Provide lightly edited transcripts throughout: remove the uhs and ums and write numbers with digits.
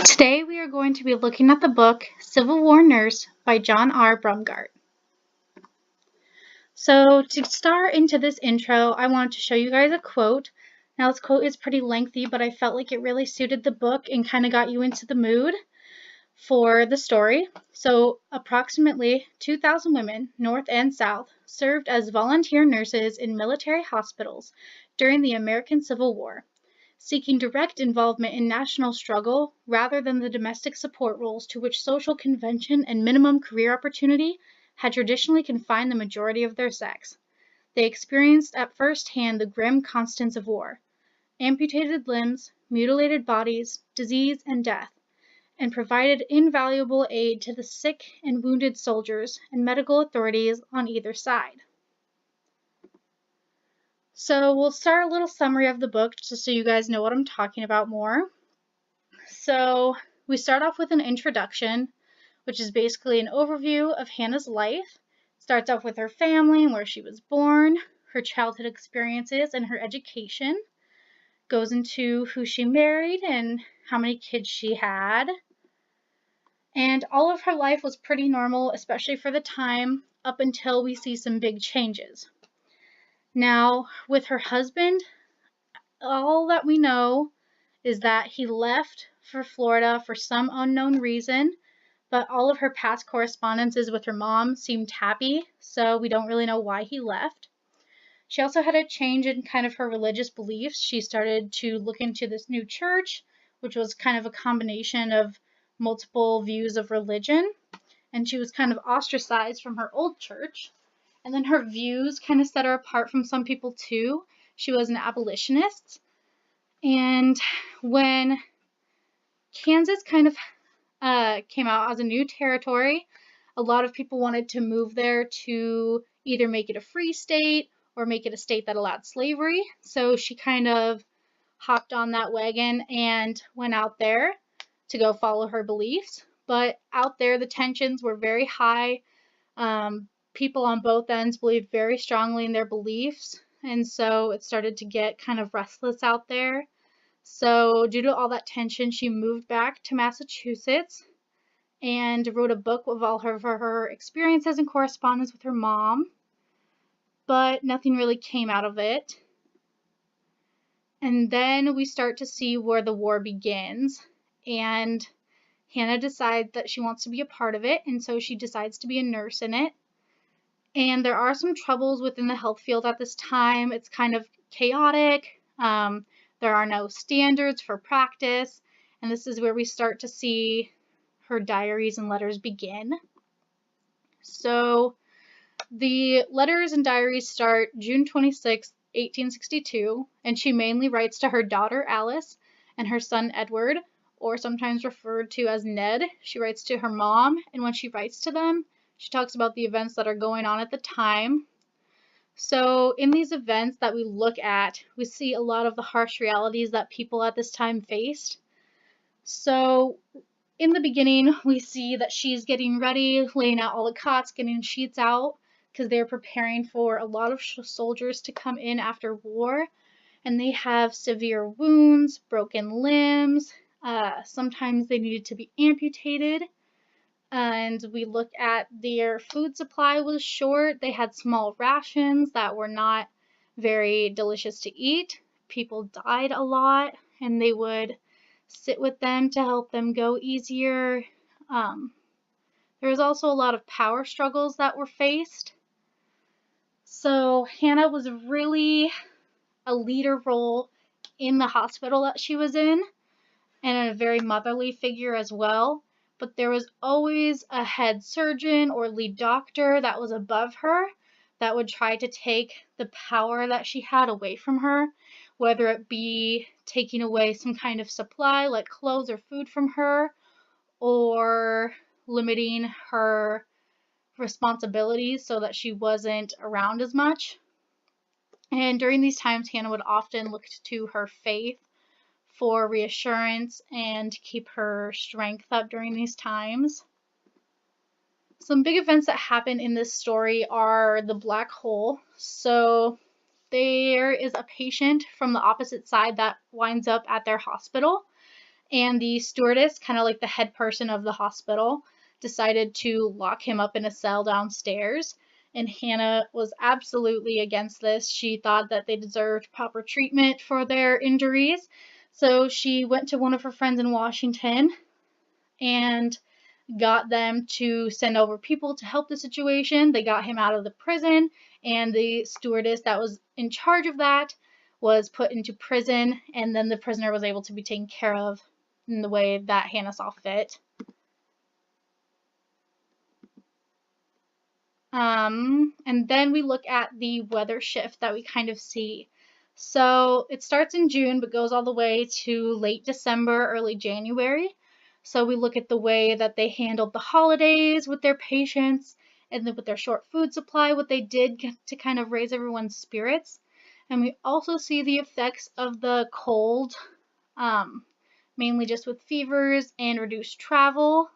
Today we are going to be looking at the book Civil War Nurse by John R. Brumgart. So to start into this intro, I wanted to show you guys a quote. Now this quote is pretty lengthy, but I felt like it really suited the book and kind of got you into the mood for the story. So approximately 2,000 women, North and South, served as volunteer nurses in military hospitals during the American Civil War, seeking direct involvement in national struggle rather than the domestic support roles to which social convention and minimum career opportunity had traditionally confined the majority of their sex. They experienced at first hand the grim constants of war: amputated limbs, mutilated bodies, disease, and death, and provided invaluable aid to the sick and wounded soldiers and medical authorities on either side. So we'll start a little summary of the book just so you guys know what I'm talking about more. So we start off with an introduction, which is basically an overview of Hannah's life. Starts off with her family and where she was born, her childhood experiences, and her education. Goes into who she married and how many kids she had. And all of her life was pretty normal, especially for the time, up until we see some big changes. Now, with her husband, all that we know is that he left for Florida for some unknown reason, but all of her past correspondences with her mom seemed happy, so we don't really know why he left. She also had a change in kind of her religious beliefs. She started to look into this new church, which was kind of a combination of multiple views of religion, and she was kind of ostracized from her old church. And then her views kind of set her apart from some people too. She was an abolitionist. And when Kansas kind of came out as a new territory, a lot of people wanted to move there to either make it a free state or make it a state that allowed slavery. So she kind of hopped on that wagon and went out there to go follow her beliefs. But out there, the tensions were very high. People on both ends believed very strongly in their beliefs, and so it started to get kind of restless out there. So due to all that tension, she moved back to Massachusetts and wrote a book of all of her experiences and correspondence with her mom, but nothing really came out of it. And then we start to see where the war begins, and Hannah decides that she wants to be a part of it, and so she decides to be a nurse in it. And there are some troubles within the health field at this time. It's kind of chaotic. There are no standards for practice. And this is where we start to see her diaries and letters begin. So the letters and diaries start June 26, 1862, and she mainly writes to her daughter Alice and her son Edward, or sometimes referred to as Ned. She writes to her mom, and when she writes to them, she talks about the events that are going on at the time. So in these events that we look at, we see a lot of the harsh realities that people at this time faced. So in the beginning, we see that she's getting ready, laying out all the cots, getting sheets out, because they're preparing for a lot of soldiers to come in after war. And they have severe wounds, broken limbs. Sometimes they needed to be amputated. And we look at their food supply was short. They had small rations that were not very delicious to eat. People died a lot, and they would sit with them to help them go easier. There was also a lot of power struggles that were faced. So Hannah was really a leader role in the hospital that she was in, and a very motherly figure as well. But there was always a head surgeon or lead doctor that was above her that would try to take the power that she had away from her, whether it be taking away some kind of supply like clothes or food from her, or limiting her responsibilities so that she wasn't around as much. And during these times, Hannah would often look to her faith for reassurance and to keep her strength up during these times. Some big events that happen in this story are the black hole. So there is a patient from the opposite side that winds up at their hospital, And the stewardess, kind of like the head person of the hospital, decided to lock him up in a cell downstairs. And Hannah was absolutely against this. She thought that they deserved proper treatment for their injuries. So she went to one of her friends in Washington and got them to send over people to help the situation. They got him out of the prison, and the stewardess that was in charge of that was put into prison, and then the prisoner was able to be taken care of in the way that Hannah saw fit. And then we look at the weather shift that we kind of see. So it starts in June, but goes all the way to late December, early January. So we look at the way that they handled the holidays with their patients, and then with their short food supply, what they did to kind of raise everyone's spirits. And we also see the effects of the cold, mainly just with fevers and reduced travel.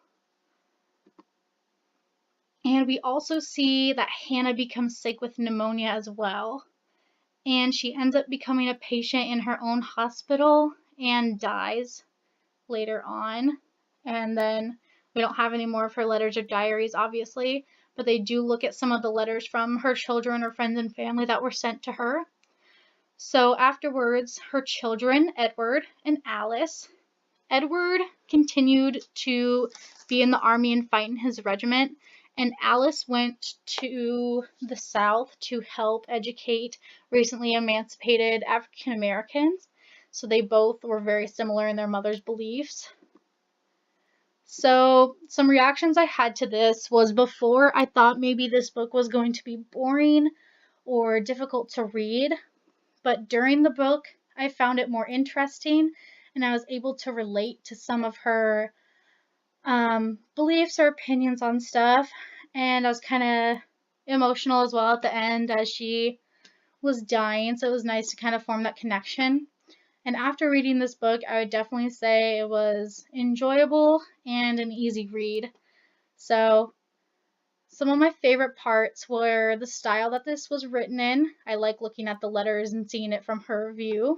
And we also see that Hannah becomes sick with pneumonia as well. And she ends up becoming a patient in her own hospital and dies later on. And then we don't have any more of her letters or diaries, obviously, but they do look at some of the letters from her children or friends and family that were sent to her. So afterwards, her children, Edward and Alice, Edward continued to be in the army and fight in his regiment, and Alice went to the South to help educate recently emancipated African Americans. So they both were very similar in their mother's beliefs. So some reactions I had to this was, before I thought maybe this book was going to be boring or difficult to read, but during the book I found it more interesting, and I was able to relate to some of her beliefs or opinions on stuff, and I was kind of emotional as well at the end as she was dying, so it was nice to kind of form that connection. And after reading this book, I would definitely say it was enjoyable and an easy read. So some of my favorite parts were the style that this was written in. I like looking at the letters and seeing it from her view.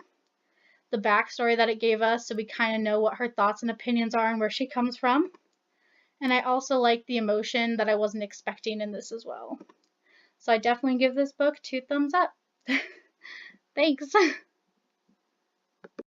The backstory that it gave us, so we kind of know what her thoughts and opinions are and where she comes from. And I also like the emotion that I wasn't expecting in this as well. So I definitely give this book 2 thumbs up. Thanks.